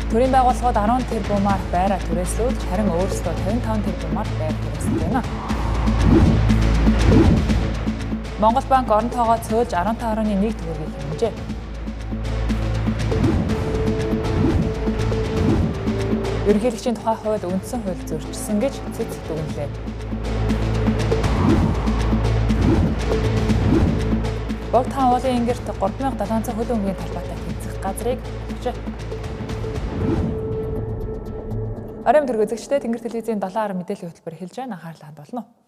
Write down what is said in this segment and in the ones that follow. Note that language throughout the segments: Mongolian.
Төрийн байгууллагууд 10 тэрбумаар байраа түрээслүүд харин өөрсдөө 55 тэрбумаар байр түрээсэж байна. Монгол банк орон тоогоо цөөлж 15.1 төгрөгийг хэмжээ. Ерөнхийлөгчийн тухай хууль үндсэн хууль зөрчсөн гэж цэц дүгнэлээ. Богд хаан уулын ингэрт 3700 хөлөө өмгийн талбайтай тэнцэх газрыг өгчээ. Оройн төрөг үзэгчдээ Тэнгэр телевизийн 7 мэдээллийн хөтөлбөр эхэлж байна. Анхаарлаа хандуулна уу.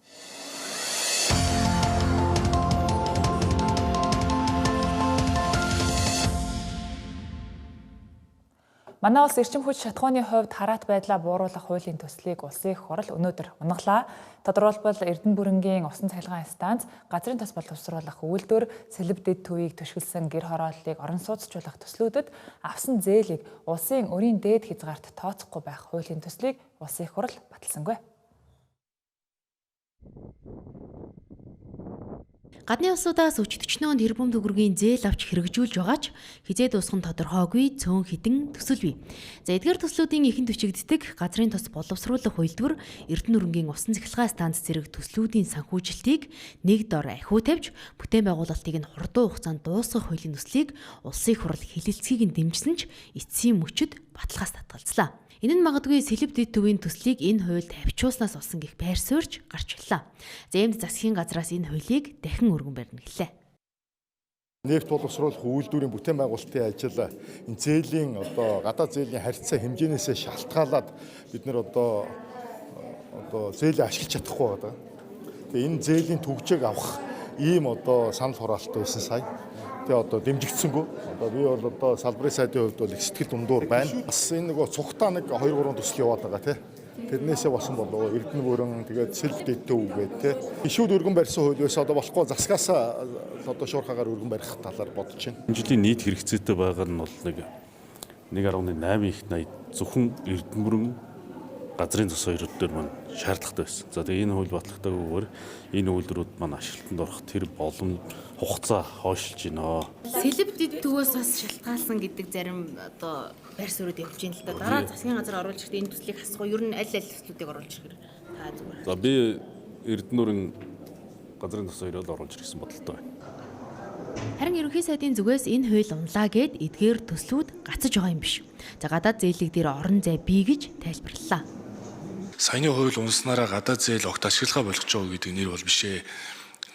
Манай улс эрчим хүч шатхууны хувьд хараат байдлаа бууруулах хуулийн төслийг улсын их хурал өнөөдөр унгалаа. Тодорхойлбол Эрдэнэ бүрэнгийн усан цахилгаан станц, газрын тос боловсруулах үйлдвэр, сэлб дэд төвийг төшгөлсөн гэр хорооллыг орон сууцчлуулах төслүүдэд авсан зээлийг улсын өрийн дээд хязгаарт тооцохгүй байх хуулийн төслийг улсын их хурал баталсангүй. Гадны улсуудаас өчтөрчнөө тэрбум төгрөгийн зээл авч хэрэгжүүлж байгаач хизээ дуусах нь тодорхойгүй цөөн хідэн төсөл бий. За эдгээр төслүүдийн ихэнд бичигддэг газрын тос боловсруулах үйлдвэр, Эрдэнэ өрөнгийн усан цахилгаан станц зэрэг төслүүдийн санхүүжилтийг нэг дор ахиу тавьж, бүтээн байгуулалтыг нь хурдан хугацаанд дуусгах хуулийн төслийг улсын их хурал хэлэлцгийг нь дэмжсэн ч эцсийн мөчөд баталгаас татгалзлаа. Энэ нь магадгүй сэлб дэд төвийн төслийг энэ хуульд авчууснаас болсон гэх байр суурьж гарч ирлээ. Зэмд засгийн газраас энэ хуулийг дахин өргөн барьна гэлээ. Нефт боловсруулах үйлдвэрийн бүтээн байгуулалтын ажил энэ зээлийн гадаад зээлийн харьцаа хэмжээнээсээ шалтгаалаад бид нэр зээлээ ашиглаж чадахгүй байна. Тэгээ энэ зээлийн төгжээг авах ийм санал хураалт байсан сая. Тэгээ дэмжигдсэнгүй. Би бол салбарын сайдын хувьд бол их сэтгэл дундуур байна. Бас энэ цухтаа 2-3 төсөл яваад байгаа тий. Тэрнээсээ басан болов Эрдэнэ бүрэн тэгээд сэлб дэд төв гэдэг тий. Ишүүд өргөн барьсан хууль байсан болохгүй засгаас шуурхаагаар өргөн барих талаар бодож байна. Энэ жилийн нийт хэрэгцээтэй байгаа нь бол 1.8 их 80 зөвхөн Эрдэнэ бүрэн газрын тос хоёрууд дээр маань шаардлагатай байсан. За тэгээ энэ хууль батлагдаагүйгээр энэ үйлдвэрүүд маань ашиглалтанд орох тэр боломж хугацаа хойшилж байна. Сэлб дэд төвөөс бас шалтгаалсан гэдэг зарим байр суурьуд явж байна л да. Дараа засгийн газар оруулж ирэхдээ энэ төслийг хасахгүй ер нь аль төслүүдийг оруулж ирэх та зүгээр. За би Эрдэнэ бүрэн газрын тос хоёроо оруулж ирсэн бодолтой байна. Харин ерөнхий сайдын зүгээс энэ хууль унлаа гэд эдгээр төслүүд гацж байгаа юм биш. За гадаад зээлийг дээр орон зай бий гэж тайлбарлалаа. Саяны хууль унснараа гадаад зээл огт ашиглахаа болгож байгаа гэдэг нэр бол бишээ.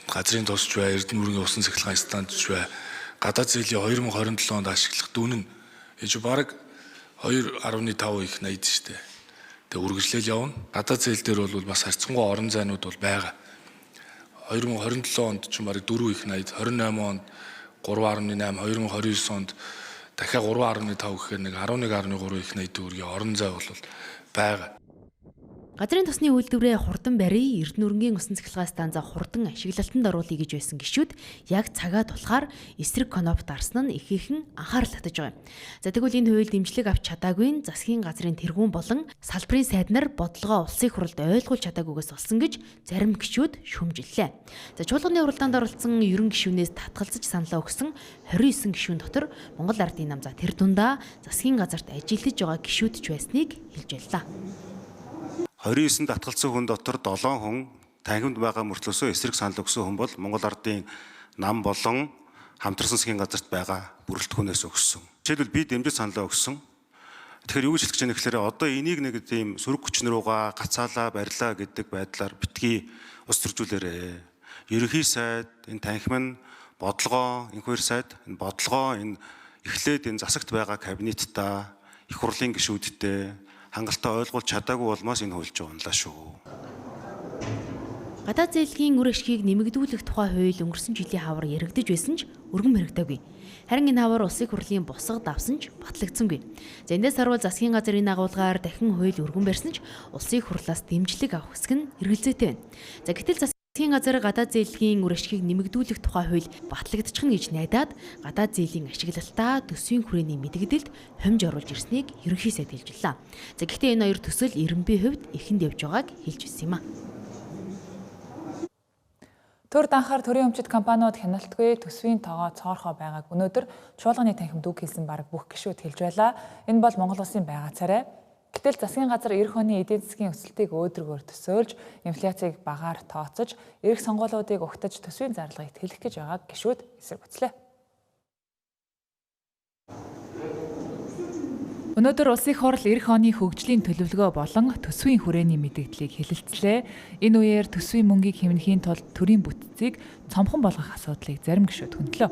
Газрын тосч бай, Эрдэнэ бүргийн усан цахилгаан станцч бай. Гадаад зээлийн 2027 онд ашиглах дүүн нь бараг 2.5 их 80 штэ. Тэгээ үргэлжлэл явна. Гадаад зээл дээр бол бас харьцангуй орон зайнууд бол байгаа. 2027 онд ч бараг 4 их 80, 28 онд 3.8, 2029 онд дахиад 3.5 гэхээр 11.3 их 80 төгрөгийн орон зай бол байгаа. Газрын тосны үйлдвэрээ хурдан барий, Эрдэнэ өрөнгийн усан цахилгаан станцаа хурдан ашиглалтанд оруулъя гэж байсан гишүүд яг цагаа тулахаар эсрэг коноп дарсан нь ихээхэн анхаарал татаж байгаа. За тэгвэл энэ хууль дэмжлэг авч чадаагүй нь засгийн газрын тэргүүн болон салбарын сайд нар бодлогоо улсын их хуралд ойлгуулж чадаагүйгээс болсон гэж зарим гишүүд шүүмжиллээ. За чуулганы уралдаанд оролцсон ерөн гишүүнээс татгалзаж саналаа өгсөн 29 гишүүн дотор Монгол Ардын намзаа тэр дундаа засгийн газарт ажиллаж байгаа гишүүд ч байсныг хэлж байлаа. 29 татгалцсан хүн дотор 7 хүн танхимд байгаа мөртлөөсөө эсрэг санал өгсөн хүн бол Монгол Ардын нам болон хамтран засгийн газарт байгаа бүрэлдэхүүнээс өгсөн. Жишээлбэл би дэмжиж саналаа өгсөн. Тэгэхээр юу хэлэх гэж байна гэхээр одоо энийг нэг тийм сөрөг хүчин рүүгээ гацаалаа, барьлаа гэдэг байдлаар битгий ус төржүүлээрэ. Ерөнхий сайд, энэ танхим нь бодлогоо, инхвер сайд, энэ бодлогоо энэ эхлээд энэ засагт байгаа кабинетта, их хурлын гишүүдтэй хангалттай ойлгуулж чадаагүй болмоос энэ хуульж унлаа шүү. Гадаад зээлгийн үр ашгийг нэмэгдүүлэх тухай хууль өнгөрсөн жилийн хавар яригдж байсан ч өргөн баригдаагүй. Харин энэ хавар улсын хурлын босго давсан ч батлагдсангүй. За эндээс харуул засгийн газрын агуулгаар дахин хууль өргөн барьсан ч улсын хурлаас дэмжлэг авах хэсэг нь эргэлзээтэй байна. За гэтэл засгийн газар гадаад зээлгийн үр ашгийг нэмэгдүүлэх тухай хууль батлагдчихна гэж найдаад гадаад зээлийн ашиглалтаа төсвийн хүрээний мэдэгдэлд хомж оруулж ирснийг ерөнхий сайд хэлжлээ. За гэхдээ энэ хоёр төсөл эренбийн хувьд эхэнд явж байгааг хэлж байсан юм а. Төр данхаар төрийн өмчит компаниуд хяналтгүй төсвийн тоогоо цоорхоо байгааг өнөөдөр чуулганы танхимд үг хэлсэн бараг бүх гишүүд хэлж байлаа. Энэ бол Монгол Улсын байга царай. Гэтэл засгийн газар эх оны эдийн засгийн өсөлтийг өөдрөгөөр төсөөлж, инфляцийг багаар тооцож, эх сонгуулиудыг угтаж төсвийн зарлагыг тэлэх гэж байгааг гишүүд эсэргүүцлээ. Өнөөдөр улсын их хурл эх оны хөгжлийн төлөвлөгөө болон төсвийн хүрээний мэдээллийг хэлэлцлээ. Энэ үеэр төсвийн мөнгийг хэмнэхийн тулд төрийн бүтцийг цомхон болгох асуудлыг зарим гишүүд хөндлөө.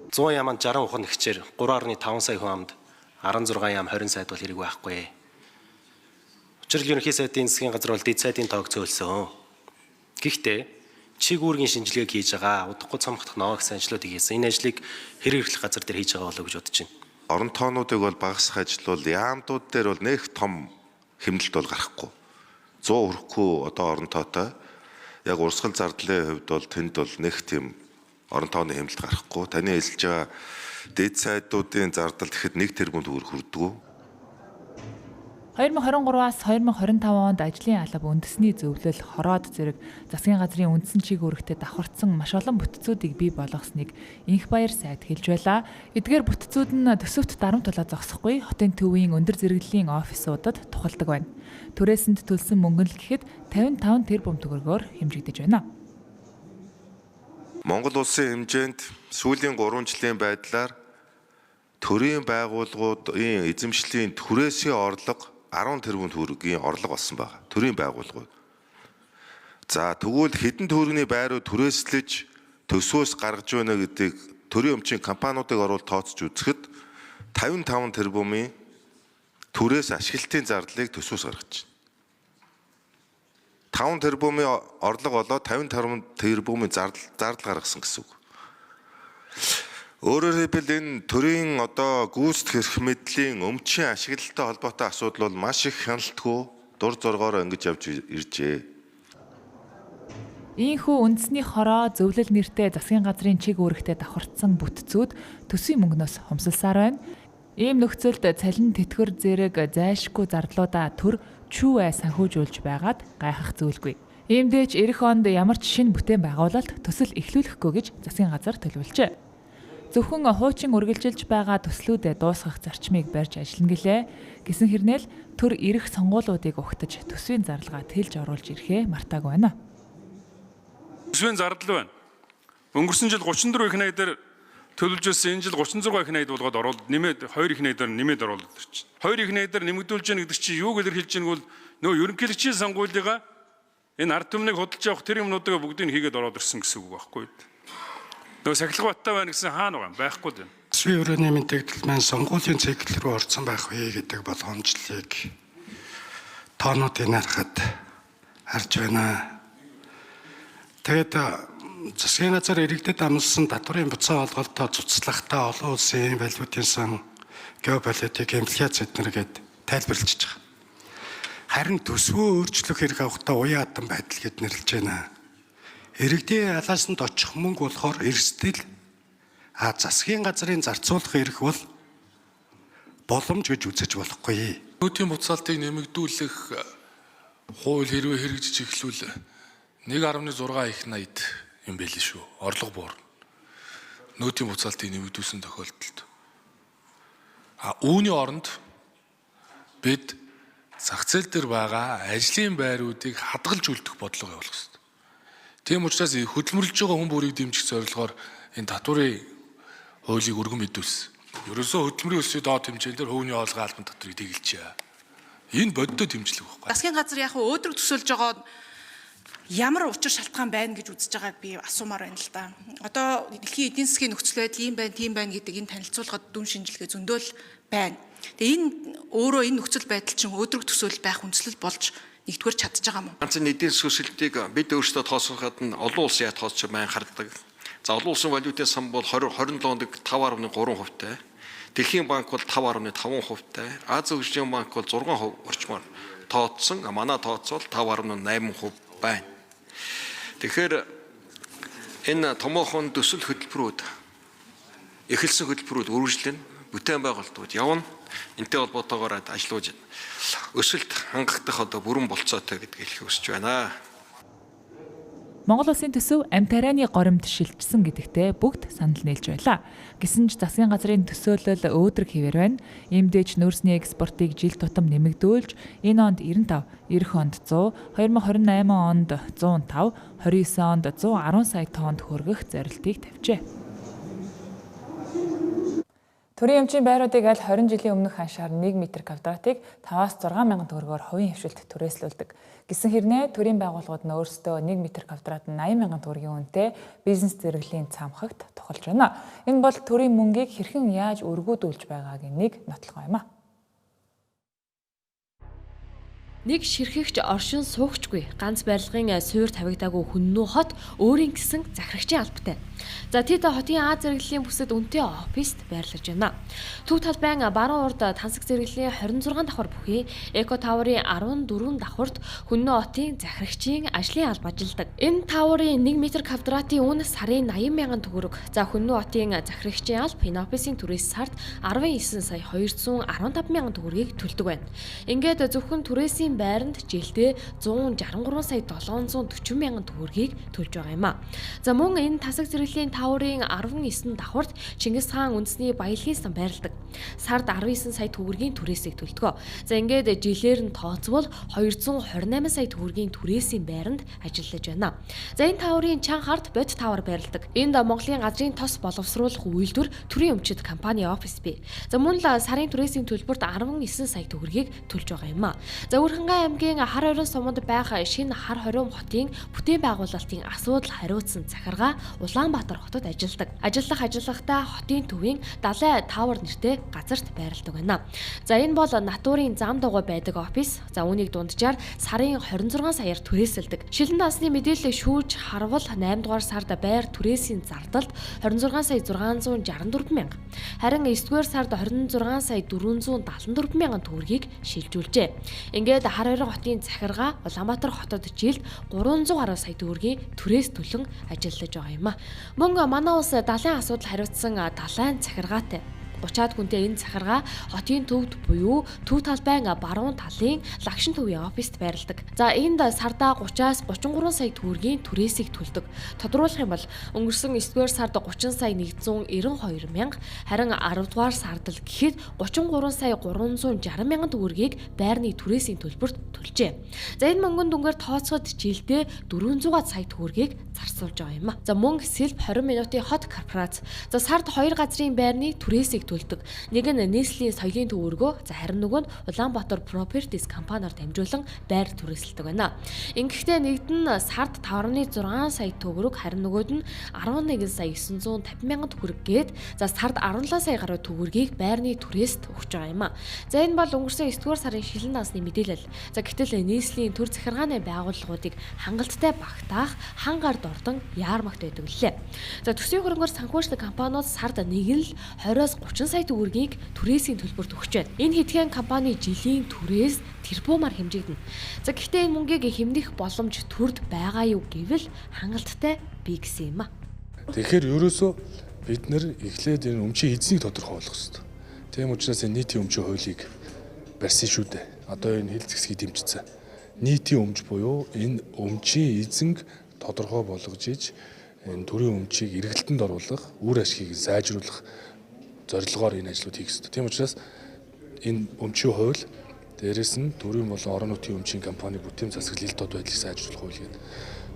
100 яманд 60 ухаан нэгчээр 3.5 сая хүн амд 16 ям 20 сайд бол хэрэг байхгүй. Учир нь ерөнхий сайдын засгийн газар бол дэд сайдын тоог зөөлсөн. Гэхдээ чиг үүргийн шинжилгээг хийж байгаа, удахгүй цомгох новакс ажлуудыг хийсэн. Энэ ажлыг хэрэг эрхлэх газар дээр хийж байгаа болов уу гэж бодож байна. Орон тоонуудыг бол багасгах ажил бол яамдууд дээр бол нэг том хэмнэлт бол гарахгүй. 100 хүрэхгүй одоо орон тоотой. Яг урсгал зардлын хувьд бол тэнд бол нэг тийм орон тооны хэмнэлт гарахгүй. Таны хэлж байгаа дэд сайдуудын зардал гэхэд 1 тэрбум төгрөг хүрдэг. 2023-аас 2025 онд ажлын алба үндэсний зөвлөл хороод зэрэг засгийн газрын үндсэн чиг үүрэгтээ давхарцсан маш олон бүтцүүдийг бий болгосныг Инхбаяр сайд хэлж байлаа. Эдгээр бүтцүүд нь төсөвт дарамтлаа зогсохгүй хотын төвийн өндөр зэрэглэлийн офисуудад тухалдаг байна. Түрээсэнд төлсөн мөнгө нь л гэхэд 55 тэрбум төгрөгөөр хэмжигдэж байна. Монгол улсын хэмжээнд сүүлийн 3 жилийн байдлаар төрийн байгууллагуудын эзэмшлийн түрээсийн орлого 10 тэрбум төгрөгийн орлого болсон байна. Төрийн байгууллагууд. За тэгвэл хэдэн төгрөгийн байруу түрээслэж төсвөөс гаргаж байна гэдгийг төрийн өмчийн компаниудыг оруулж тооцож үзэхэд 55 тэрбумын түрээс ашиглалтын зардлыг төсвөөс гаргаж байна. 5 тэрбумын орлого болоод 55 тэрбумын зардал гаргасан гэсэн үг. Өөрөөр хэлбэл энэ төрийн одоо гүйцэтгэх эрх мэдлийн өмчийн ашиглалттай холбоотой асуудал бол маш их хяналтгүй дур зоргоор ингэж явж иржээ. Ийхүү үндэсний хороо зөвлөл нэртэй засгийн газрын чиг үүрэгтээ давхарцсан бүтцүүд төсвийн мөнгнөөс хумсалсаар байна. Ийм нөхцөлд цалин тэтгэр зэрэг зайлшгүй зардлуудаа төр чүү санхүүжүүлж байгаад гайхах зүйлгүй. Иймдээч эх онд ямар ч шинэ бүтээн байгуулалт төсөл эхлүүлэхгүй гэж засгийн газар төлөвлөжээ. Зөвхөн хуучин үргэлжилж байгаа төслүүдэд дуусгах зарчмыг барьж ажиллана гэлээ. Гэсэн хэрнээл төр эх сонгуулиудыг угтаж төсвийн зарлагаа тэлж оруулж ирэхээ мартаагүй байна. Төсвийн зардал байна. Өнгөрсөн жил 34 их найд дээр төлөвлөж байсан, энэ жил 36 их найд болгоод оруулаад нэмээд 2 их найдаар нэмээд оруулаад ирчих. 2 их найдаар нэмэгдүүлж яах гэдэг чинь юуг илэрхийлж байгааг бол нөө ерөнхийлөгчийн сонгуулийг энэ ард түмнийг хөдөлж явах тэр юмнуудыг бүгдийг хийгээд ороод ирсэн гэсэн үг байхгүй юу? Нөө сахилгаваттай байна гэсэн хаана байгаа байхгүй дээ. Төсвийн өрөөний мэдээлэл маань сонгуулийн цикл рүү орсон байх вэ гэдэг боломжлыг тоонуудыг харахад харж байна. Тэгээд засгийн газар иргэдэд амласан татварын буцаа олголтоо цуцлахтаа олон улсын валютын сан, геополитик, инфляц эднэргээд тайлбарлаж байгаа. Харин төсвөө өөрчлөх хэрэг авахдаа уян хатан байдал гэд нэрлэж байна. Иргэдийн алаасанд очих мөнгө болохоор эрсдэл, засгийн газрын зарцуулах эрх бол боломж гэж үзэж болохгүй. Нүүдийн буцаалтыг нэмэгдүүлэх хууль хэрвээ хэрэгжиж эхлүүл 1.6 их найд юм байл шүү. Орлого буур. Нүүдийн буцаалтыг нэмэгдүүлсэн тохиолдолд. Үүний оронд бид зах зээл дээр байгаа ажлын байруудыг хадгалж үлдэх бодлого явуулах хэрэгтэй. Тийм учраас хөдөлмөрлөж байгаа хүн бүрийг дэмжих зорилгоор энэ татварын хуулийг өргөн мэдүүлсэн. Ерөөсөө хөдөлмөрийн өсвийн доод хэмжээгээр хувийн оолгын албан татварыг дэглэжээ. Энэ бодиттой дэмжлэг байхгүй. Засгийн газар яг өөдрөг төсөөлж байгаа ямар учир шалтгаан байна гэж үзэж байгааг би асуумаар байна л да. Одоо дэлхийн эдийн засгийн нөхцөл байдал ийм байна, тийм байна гэдэг энэ танилцуулгад дүн шинжилгээ зөндөөл байна. Тэгээ энэ өөрөө энэ нөхцөл байдал чинь өөдрөг төсөөлөл байх үндслэл болж нэгдүгээр чадж байгаа юм уу? Ганцхан эдийн засгийн өсөлтийг бид өөрсдөө тооцооход нь олон улсын тооцож байнг хардаг. За олон улсын валютын сан бол 27 онд 5.3%-тай. Дэлхийн банк бол 5.5%-тай. Азийн хөгжлийн банк бол 6% орчмоор тооцсон. Манай тооцвол 5.8% байна. Тэгэхээр энэ томоохон төсөл хөтөлбөрүүд эхэлсэн хөтөлбөрүүд үргэлжлэн бүтээн байгуулалтууд явна. Энтэй холбоотойгоор ажиллаж өсөлт хангагдах одоо бүрэн болцоотой гэдгийг хэлэх хүсэж байна. Монгол улсын төсөв амь тарианы горимд шилжсэн гэдэгтээ бүгд санал нийлж байлаа. Гэсэн ч засгийн газрын төсөөлөл өөдрөг хэвээр байна. Иймдээч нөөцний экспортыг жил тутам нэмэгдүүлж энэ онд 95, эх онд 100, 2028 онд 105, 29 онд 110 сая тоннд хүргэх зорилтыг тавьжээ. Төрийн эмчийн байруудыг аль 20 жилийн өмнөх ханшаар 1 м2-ыг 5-аас 6 мянган төгрөгөөр хувийн хвшилт түрээслүүлдэг. Гэсэн хэрнээ төрийн байгууллагууд нь өөрсдөө 1 м2-д 80 мянган төгрөгийн үнэтэй бизнес зэрэглийн цамхагт тохолж байна. Энэ бол төрийн мөнгийг хэрхэн яаж өргүүдүүлж байгаагийн нэг нотлохоо юм а. Нэг ширхэгч оршин суугчгүй ганц барилгын суур тавигдаагүй хүннүү хот өөрийн гэсэн захирагчийн албатай. За тэд хотын Аз зэрэглэлийн бүсэд үнэтэй оффист байрлаж байна. Төв талбайн баруун урд Тансаг зэрэглэлийн 26 давхар бүхий Эко Тауэрын 14 давхарт хүннүү хотын захирагчийн ажлын алба ажилдаг. Энэ тааврын 1 м2-ийн үн сарын 80 мянган төгрөг. За хүннүү хотын захирагчийн алба энэ офисын түрээс сард 19 сая 215 мянган төгрөгийг төлдөг байна. Ингээд зөвхөн түрээсийн байранд жилдээ 163 сая 740 мянган төгрөгийг төлж байгаа юм а. За мөн энэ Тасаг зэрэглэлийн тааврын 19 давхарт Чингис хаан үндэсний баялагын сан байрладаг. Сард 19 сая төгрөгийн түрээсийг төлдөг. За ингээд жилээр нь тооцвол 228 сая төгрөгийн түрээсийн байранд ажиллаж байна. За энэ тааврын чан хард бод таавар байрладаг. Энд Монголын газрын тос боловсруулах үйлдвэр төрийн өмчит компани офис бий. За мөн л сарын түрээсийн төлбөрт 19 сая төгрөгийг төлж байгаа юм а. За Хангай аймгийн Хар хорин суманд байх шинэ Хар хорин хотын бүтээн байгуулалтын асуудал хариуцсан захиргаа Улаанбаатар хотод ажилладаг. Ажиллахдаа хотын төвийн Далай Тавар нэртэй газарт байрладаг байна. За энэ бол натурын зам дагуу байдаг офис. За үүнийг дунджаар сарын 26 саяар түрээсэлдэг. Шилэн дасны мэдээлэл шүүж харвал 8 дугаар сард байр түрээсийн зардалд 26 сая 664 мянга. Харин 9 дугаар сард 26 сая 474 мянган төгрөгийг шилжүүлжээ. Ингээд Хар хорин хотын захиргаа Улаанбаатар хотод жилд 300 гаруй сая төгрөгийн түрээс төлөн ажиллаж байгаа юм а. Мөн манай улс далайн асуудал хариуцсан далайн захиргаатай 30-аад хүнтэй энэ захиргаа хотын төвд буюу төв талбайн баруун талын лагшин төвийн офист байрладаг. За энд сардаа 30-аас 33 сая төгрөгийн түрээсийг төлдөг. Тодруулах юм бол өнгөрсөн 9-р сард 30 сая 192 мянга, харин 10-р сард л гэхэд 33 сая 360 мянган төгрөгийг байрны түрээсийн төлбөрт төлжээ. За энэ мөнгөнд дүнгээр тооцоход жилдээ 400 сая төгрөгийг зарцуулж байгаа юм а. За мөн Сэлб 20 минутын хот корпорац. За сард 2 газрын байрны түрээсийг төлдөг. Нэг нь нийслэлийн соёлын төвөргөө, за харин нөгөө нь Улаанбаатар Properties компаниар дамжуулан байр түрээсэлдэг байна. Ингэхдээ нэгд нь сард 5.6 сая төгрөг, харин нөгөөд нь 11 сая 950 мянган төгрөг гээд за сард 17 сая гаруй төгрөгийг байрны түрээст өгч байгаа юм а. За энэ бол өнгөрсөн 9-р сарын шилэн дасны мэдээлэл. За гэтэл нийслэлийн төр захиргааны байгууллагуудыг хангалттай багтаах хангаар дордон яармагт байдаг лээ. За төсвийн хөрөнгөөр санхүүждэг компаниуд сард нэг нь л 20-оос 30 сая төгрөгийг түрээсийн төлбөрт өгч байна. Энэ хэдхэн компани жилийн түрээс тэрбумаар хэмжигдэнэ. За гэхдээ энэ мөнгийг хэмнэх боломж төрд байгаа юу гэвэл хангалттай бий гэсэн юм а. Тэгэхээр ерөөсөө бид нэр эхлээд энэ өмчийн эзнийг тодорхой болгох хэрэгтэй. Тийм учраас нийтийн өмчийн хуулийг барьсан шүү дээ. Одоо энэ хил зэгсгийг дэмжсэн. Нийтийн өмч буюу энэ өмчийн эзэнг тодорхой болгож иж энэ төрийн өмчийг эргэлтэнд оруулах, үр ашгийг сайжруулах зорилгоор энэ ажлууд хийх ёстой. Тийм учраас энэ өмчийн хууль дээрээс нь төрийн болон орон нутгийн өмчийн компани бүтээн засаглал тод байдлыг сайжруулах хууль гэдэг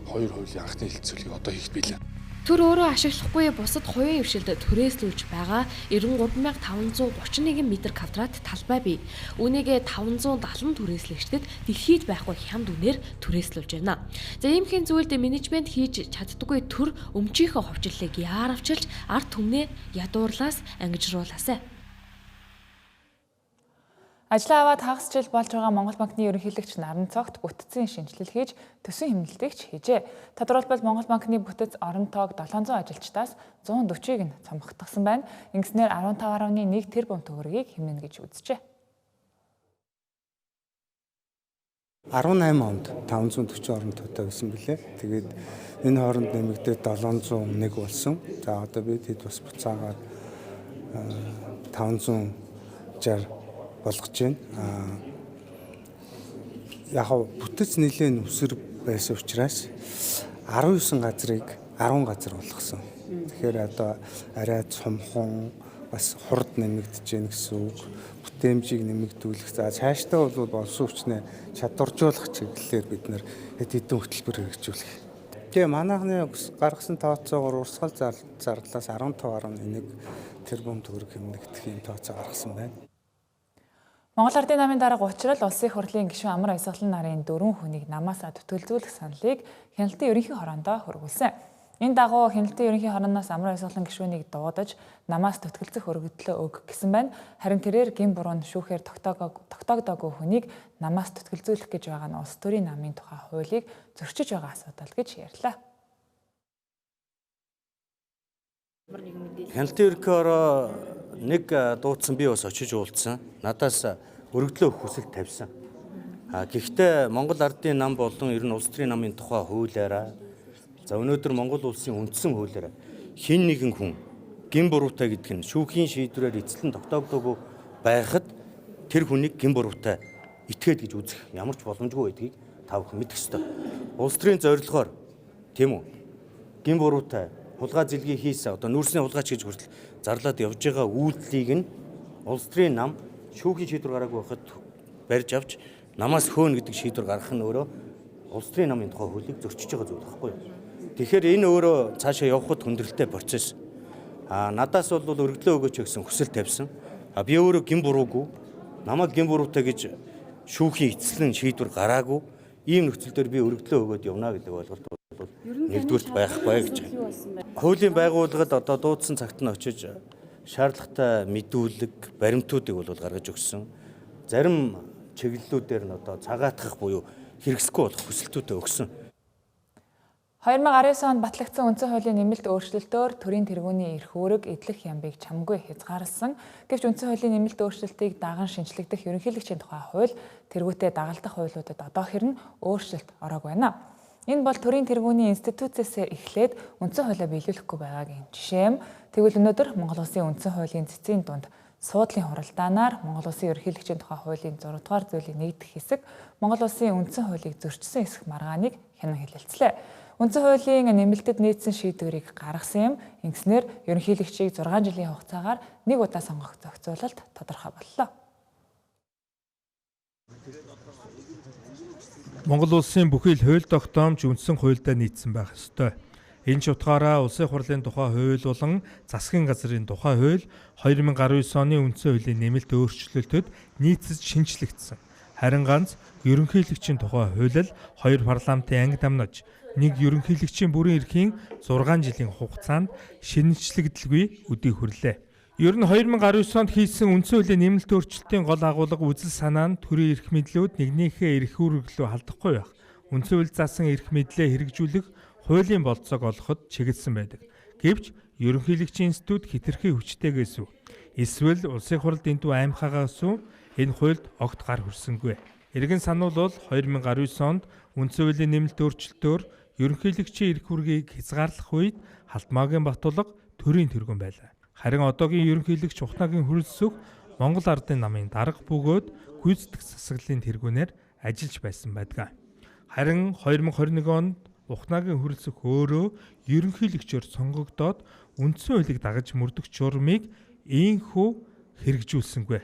хоёр хуулийн анхны хэлцүүлгийг одоо хийх билээ. Төр өөрөө ашиглахгүй бусад хувийн хвшилд түрээслүүлж байгаа 93531 м2 талбай бий. Үүнийг 570 түрээслэгчдэд дэлхийд байхгүй хямд үнээр түрээслүүлж байна. За иймхэн зүйлд менежмент хийж чаддаггүй төр өмчийнхөө ховчлолыг яаравчилж ард түмнээ ядуурлаас ангижруулаасай. Ажлаа аваад хагас жил болж байгаа Монгол банкны ерөнхийлөгч Наран Цогт бүтцийн шинжилэл хийж төсвийн хэмнэлтийг хийжээ. Тодорхойлбол Монгол банкны бүтэц орон тоог 700 ажилчдаас 140-ыг нь цомгтгсан байна. Ингэснээр 15.1 тэрбум төгрөгийг хэмнэнэ гэж үзжээ. 18 онд 540 орон тоотой байсан билээ. Тэгээд энэ хооронд нэмэгдээд 701 болсон. За одоо бид хэд бас буцаагаад 560 болгож байна. Яг бүтэц нэлээд өсөр байсан учраас 19 газрыг 10 газар болгосон. Тэгэхээр одоо арай цомхон бас хурд нэмэгдэж гэнэ гэсэн үг. Бүтээмжийг нэмэгдүүлэх. За цаашдаа бол боловсон хүчнээ чадваржуулах чиглэлээр бид нэр хэд хэдэн хөтөлбөр хэрэгжүүлэх. Тэгээ манайхны гаргасан тооцоогоор урсгал зарлалаас 15.1 тэрбум төгрөг хэмнэгдэх юм тооцоо гаргасан байна. Монгол Ардын намын дарга учрал улсын их хурлын гишүүн Амар Баясгалан нарын 4 хүнийг намаас төтөлзүүлэх саналыг Хяналтын ерөнхий хороондоо хүргүүлсэн. Энэ дагуу Хяналтын ерөнхий хорооноос Амар Баясгалан гишүүнийг дуудаж намаас төтгөлцөх өргөдлөө өг гэсэн байна. Харин тэрээр гин буруунд шүүхээр тогтоогдоогүй хүнийг намаас төтгөлзүүлэх гэж байгаа нь улс төрийн намын тухай хуулийг зөрчиж байгаа асуудал гэж ярьлаа. Хяналтын ерөнхий хороо нэг дуудсан би бас очиж уулзсан. Надаас өргөдлөө өгөх хүсэл тавьсан. Гэхдээ Монгол Ардын нам болон ер нь улс төрийн намын тухай хуулиараа за өнөөдөр Монгол улсын үндсэн хуулиараа хэн нэгэн хүн гин буруутай гэдэг нь шүүхийн шийдвэрээр эцэлэн тогтоогдоогүй байхад тэр хүнийг гин буруутай итгээд гэж үзэх ямар ч боломжгүй байдгийг та бүхэн мэдэх ёстой. Улс төрийн зорилгоор тийм үү? Гин буруутай хулгай зэлгийг хийсэн одоо нүүрсний хулгайч гэж хүртэл зарлаад явж байгаа үйлдэлийг нь улс төрийн нам шүүхийн шийдвэр гараагүй байхад барьж авч намаас хөөнө гэдэг шийдвэр гаргах нь өөрөө улс төрийн намын тухай хуулийг зөрчиж байгаа зүйл байхгүй юу? Тэгэхээр энэ өөрөө цаашаа явхад хүндрэлтэй процесс. Надаас бол өргөдлөө өгөөч гэсэн хүсэл тавьсан. Би өөрөө гин буруугүй намайг гин буруутай гэж шүүхийн эцэслэн шийдвэр гараагүй ийм нөхцөл дээр би өргөдлөө өгөөд явна гэдэг ойлголт бол нэгдүгürt байхгүй гэж. Хуулийн байгууллагад одоо дуудсан цагт нь очиж шаардлагатай мэдүүлэг, баримтуудыг бол гаргаж өгсөн. Зарим чиглэлүүдээр нь одоо цагаатгах буюу хэрэгсэхгүй болох хүсэлтүүдээ өгсөн. 2019 онд батлагдсан үндсэн хуулийн нэмэлт өөрчлөлтөөр төрийн тэргүүний эрх үүрэг эдлэх ямбыг чамгүй хязгаарласан. Гэвч үндсэн хуулийн нэмэлт өөрчлөлтийг даган шинжлэхдэх ерөнхийлөгчийн тухай хууль тэргүүтээ дагалдах хуулиудад одоо хэрн өөрчлөлт ороогүй байна. Энэ бол төрийн тэргүүний институцээс эхлээд үндсэн хуулиа биелүүлэхгүй байгаагийн жишээ юм. Тэгвэл өнөөдөр Монгол Улсын үндсэн хуулийн цэцгийн дунд суудлын хуралдаанаар Монгол Улсын ерөнхийлөгчийн тухай хуулийн 6 дугаар зүйлийг нэгдэх хэсэг Монгол Улсын үндсэн хуулийг зөрчсөн хэсэг маргааныг хянан хэлэлцлээ. Үндсэн хуулийн нэмэлтэд нийцсэн шийдвэрийг гаргасан юм. Ингэснээр ерөнхийлөгчийг 6 жилийн хугацаагаар нэг удаа сонгох зохицуулалт тодорхой боллоо. Монгол улсын бүхий л хууль тогтоомж үндсэн хуульдаа нийцсэн байх ёстой. Энэ ч утгаараа улсын хурлын тухай хууль болон засгийн газрын тухай хууль 2019 оны үндсэн хуулийн нэмэлт өөрчлөлтөд нийцэж шинжлэгдсэн. Харин ганц ерөнхийлөгчийн тухай хууль л хоёр парламентын анги дамнаж нэг ерөнхийлөгчийн бүрэн эрхийн 6 жилийн хугацаанд шинжилэгдэлгүй өдий хүрлээ. Ер нь 2019 онд хийсэн үндсэн хуулийн нэмэлт өөрчлөлтийн гол агуулга үзэл санаа нь төрийн эрх мэдлүүд нэгнийхээ эрх үүрэг рүү халдахгүй байх. Үндсэн хууль заасан эрх мэдлээ хэрэгжүүлэх хуулийн болцоог олоход чиглэсэн байдаг. Гэвч ерөнхийлөгчийн институт хэтэрхий хүчтэйгээс үү? Эсвэл улсын хурлд энтүү аймхаагаас үү? Энэ хуульд огт гар хүрсэнгүй. Иргэн сануулбал 2019 онд үндсэн хуулийн нэмэлт өөрчлөлтөөр ерөнхийлөгчийн эрх үүргийг хязгаарлах үед Халтмаагийн Батулга төрийн тэргүүн байлаа. Харин одоогийн ерөнхийлөгч Ухнагийн Хүрэлцэх Монгол Ардын намын дарга бөгөөд гүйцэтгэх засаглалын тэргүүнээр ажиллаж байсан байдаг. Харин 2021 онд Ухнагийн Хүрэлцэх өөрөө ерөнхийлөгчөөр сонгогдоод үндсэн хуулийг дагаж мөрдөх журмыг ийхүү хэрэгжүүлсэнгүй.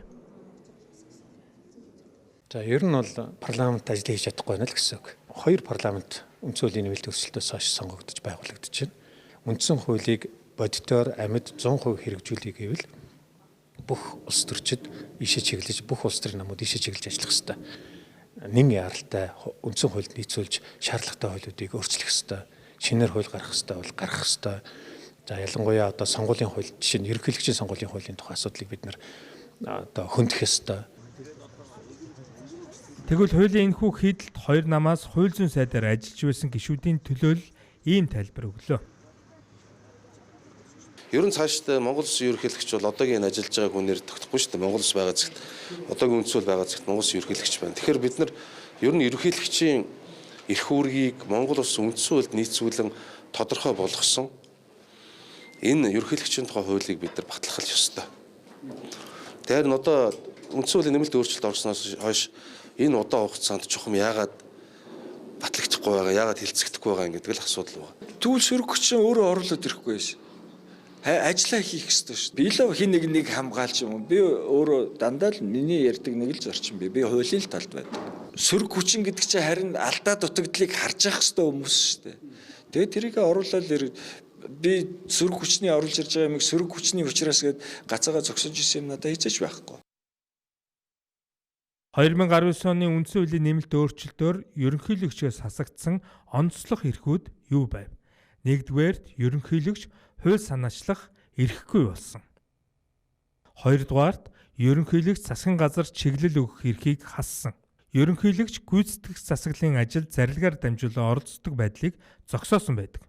За ер нь бол парламент ажил хийж чадахгүй байна л гэсэн үг. Хоёр парламент үндсэн хуулийн нэмэлт өөрчлөлтөөс хойш сонгогдож байгуулагдаж байна. Үндсэн хуулийг бодитоор амьд 100% хэрэгжүүлэх гэвэл бүх улс төрчид ийшээ чиглэж, бүх улс төрийн намууд ийшээ чиглэж ажиллах ёстой. Нэн яралтай үндсэн хуульд нийцүүлж шаардлагатай хуулиудыг өөрчлөх ёстой. Шинээр хууль гаргах ёстой бол гаргах ёстой. За ялангуяа одоо сонгуулийн хууль, жишээ нь ерөнхийлөгчийн сонгуулийн хуулийн тухай асуудлыг бид нэр одоо хөндөх ёстой. Тэгвэл хуулийн энэхүү хийдэлд хоёр намаас хууль зүйн сайдаар ажиллаж байсан гишүүдийн төлөөлөл ийм тайлбар өглөө. Ер нь цаашдаа Монгол Улсын ерөнхийлөгч бол одоогийн ажиллаж байгаа хүнээр тогтохгүй шүү дээ. Монгол Улс байгаа зэрэгт одоогийн үндсэн хууль байгаа зэрэгт Монгол Улсын ерөнхийлөгч байна. Тэгэхээр бид нар ер нь ерөнхийлөгчийн эрх үүргийг Монгол Улсын үндсэн хуульд нийцүүлэн тодорхой болгосон энэ ерөнхийлөгчийн тухай хуулийг бид нар батлах ёстой. Тэгэхээр нь одоо үндсэн хуулийн нэмэлт өөрчлөлт орсноос хойш энэ удаан хугацаанд чухам яагаад батлагдах хилцэхгүй байгаа, яагаад хилцэгдэхгүй байгаа гэдэг л асуудал байна. Тэгвэл сөрөг хүчин өөрөө оруулаад ирэхгүй байсан. Ажлаа хийх ёстой шүү дээ. Би л хин нэг хамгаалж юм. Би өөрөө дандаа л миний ярьдаг нэг л зорчин би. Би хуулийн талд байдаг. Сөрөг хүчин гэдэг чинь харин алдаа дутагдлыг харж явах ёстой хүмүүс шүү дээ. Тэгээд тэрийг оруулаад би сөрөг хүчний оруулж ирж байгаа юмыг сөрөг хүчний учраас гээд гацаагаа зогсож исэн юм надад хийж байхгүй. 2019 оны үндсэн хуулийн нэмэлт өөрчлөлтөөр ерөнхийлөгчөөс хасагдсан онцлог эрхүүд юу байв? Нэгдүгээрт ерөнхийлөгч хууль санаачлах эрхгүй болсон. Хоёрдугаарт ерөнхийлөгч засгийн газар чиглэл өгөх эрхийг хассан. Ерөнхийлөгч гүйцэтгэх засаглалын ажил зарилгаар дамжуулан оролцдог байдлыг зогсоосон байдаг.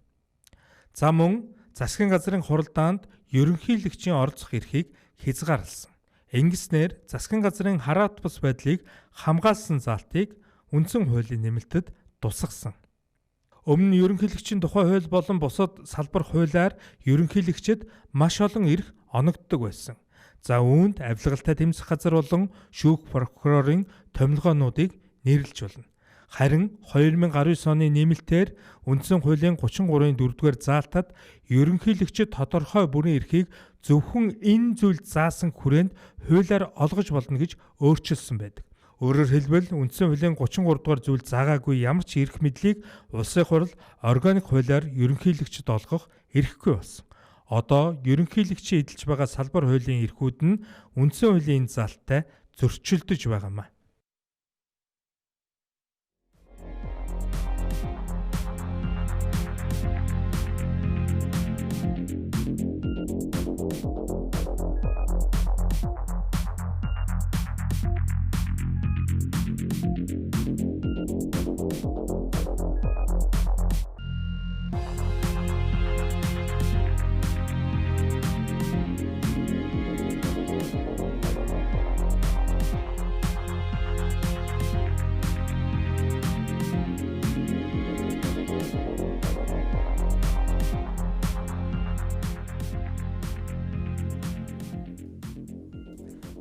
За мөн засгийн газрын хуралдаанд ерөнхийлөгчийн оролцох эрхийг хязгаарласан. Ингэснээр засгийн газрын хараат бус байдлыг хамгаалсан заалтыг үндсэн хуулийн нэмэлтэд тусгасан. Өмнө нь ерөнхийлөгчийн тухай хууль болон бусад салбар хуулиар ерөнхийлөгчд маш олон эрх оногддог байсан. За үүнд авилгалтай тэмцэх газар болон шүүх прокурорын томилгоонуудыг нэрлэж болно. Харин 2019 оны нэмэлтээр үндсэн хуулийн 33-ын 4-р заалтад ерөнхийлөгчд тодорхой бүрийн эрхийг зөвхөн энэ зүйлд заасан хүрээнд хуулиар олгож болно гэж өөрчилсөн байдаг. Өөрөөр хэлбэл үндсэн хуулийн 33-р зүйлд заагаагүй ямар ч эрх мэдлийг улсын хурал органик хуулиар ерөнхийлөгчд олгох эрхгүй болсон. Одоо ерөнхийлөгчийн эдэлж байгаа салбар хуулийн эрхүүд нь үндсэн хуулийн заалттай зөрчилдөж байгаамаа.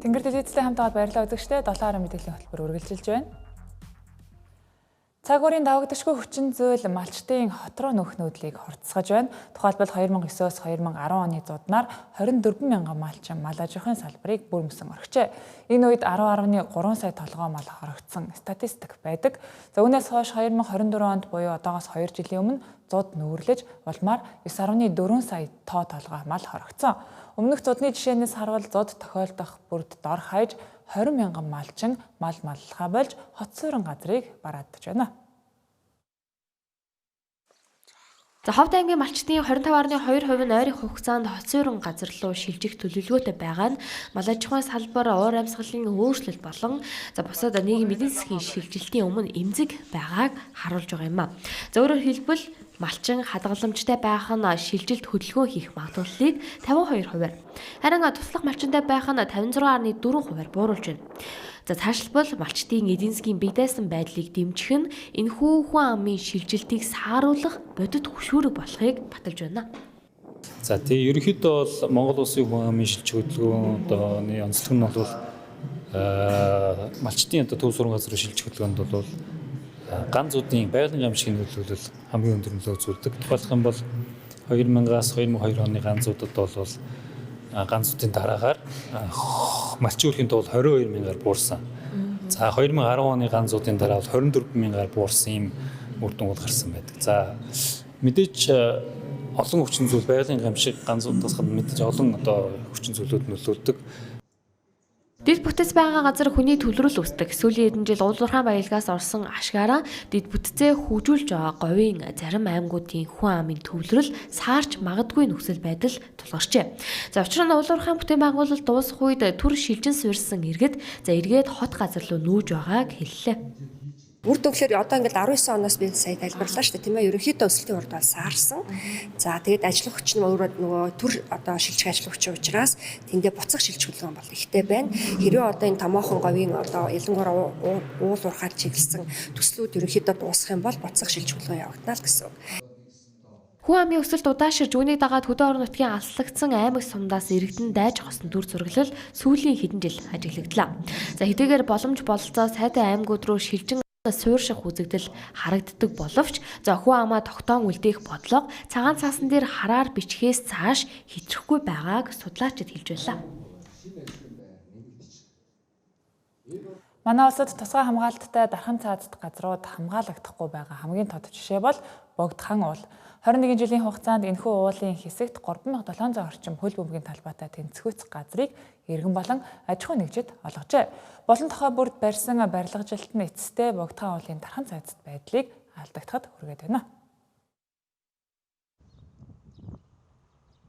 Тэнгэр дэвтэлтэй хамтдаа баярлалаа үзэгчдээ 7 хорон мэдээллийн хөтөлбөр үргэлжилж байна. Цаг уурын давагдашгүй хүчин зүйл малчтын хот руу нөхөх нөөдлийг хурцсгаж байна. Тухайлбал 2009-оос 2010 оны зууднаар 24 мянган малчин мал аж ахуйн салбарыг бүрмсэн орхижээ. Энэ үед 10.3 сая толгой мал хоригдсон статистик байдаг. За үүнээс хойш 2024 онд буюу одоогоос 2 жилийн өмнө зууд нүүрлэж улмаар 9.4 сая тоо толгой мал хоригдсон. Өмнөх зуудны жишээнээс харвал зууд тохиолдох бүрд дор хаяж 20 мянган малчин мал маллахаа болж хот суурин газрыг бараадж байна. За Ховд аймгийн малчтын 25.2% нь ойрын хугацаанд хот суурин газар руу шилжих төлөвлөгөөтэй байгаа нь мал аж ахуйн салбар, уур амьсгалын өөрчлөлт болон бусад нийгмийн эдийн засгийн шилжилтийн өмнө эмзэг байгааг харуулж байгаа юм а. За өөрөөр хэлбэл малчин хадгаламжтай байх нь шилжилт хөдөлгөөн хийх магадлалыг 52%-аар, харин туслах малчинтай байх нь 56.4%-аар бууруулж байна. За цаашлбал малчтын эдийн засгийн бие даасан байдлыг дэмжих нь энэхүү хүн амын шилжилтийг сааруулах бодит хөшүүрэг болохыг баталж байна. За тэгээ ерөнхийдөө бол Монгол улсын хүн амын шилжих хөдөлгөөн одооны онцлог нь бол малчтын төв сургууль газрын шилжих хөдөлгөөнд бол ганц зуудын байгалийн гамшигын нөлөөлөл хамгийн өндөр нөлөө үзүүлдэг. Тухайлбал юм бол 2000-аас 2002 оны ганц зуудад бол ганц зуудын дараагаар малчин өрхийн тул 22 мянгаар буурсан. За 2010 оны ганц зуудын дараа бол 24 мянгаар буурсан юм үр дүн гарсан байдаг. За мэдээч олон хүчин зүйл байгалийн гамшиг ганц зуудаас гадна мэдээж олон хүчин зүйлүүд нөлөөлдөг. Дэд бүтэц байгаа газар хүний төлрөл үүсдэг. Сүүлийн хэдэн жил уулуурхаан баялгаас орсон ашгаараа дэд бүтцээ хөгжүүлж байгаа говийн зарим аймагуудын хүн амын төвлөрөл саарч магадгүй нөхцөл байдал тулгарчээ. За учир нь уулуурхаан бүтээн байгуулалт дуусах үед түр шилжин суурьсан иргэд эргээд хот газар руу нүүж байгааг хэллээ. Үр дүнхээр одоо ингээд 19 оноос би сая тайлбарлаа шүү дээ тийм ээ. Ерөнхийдөө өсөлтийн урд бол саарсан. За тэгээд ажлын хүч нь өөрөө нөгөө төр одоо шилжих ажлын хүч учраас тэндээ буцах шилжих хөдөлгөөн бол ихтэй байна. Хэрвээ одоо энэ томоохон говийн одоо ялангуяа уул уурхаар чиглэсэн төслүүд ерөнхийдөө дуусах юм бол буцах шилжих хөдөлгөөн явагдана л гэсэн үг. Хүн амын өсөлт удаашрж үүнийг дагаад хөдөө орон нутгийн алслагдсан аймаг сумдаас иргэдэн дайж хосон дүр зураглал сүүлийн хэдэн жил ажиглагдлаа. За хэдийгээр боломж бололцоо сайтай аймагуд руу шилжин суурших үзэгдэл харагддаг боловч зохион амаа тогтоон үлдээх бодлого цагаан цаасан дээр хараар бичгээс цааш хэтрэхгүй байгааг судлаачид хэлж байлаа. Манай улсад тусгай хамгаалттай дархан цаазд газрууд хамгаалагдахгүй байгаа хамгийн тод жишээ бол Богдхан уул. 21 жилийн хугацаанд энэхүү уулын хэсэгт 3700 орчим хөл бөмбөгийн талбайтай тэнцвүүц газрыг иргэн болон аж ахуй нэгжид олгожээ. Болон тохой бүрд барьсан барилгажилт нь эцэстээ Богдхан уулын дархан цаазд байдлыг алдагдахад хүргээд байна.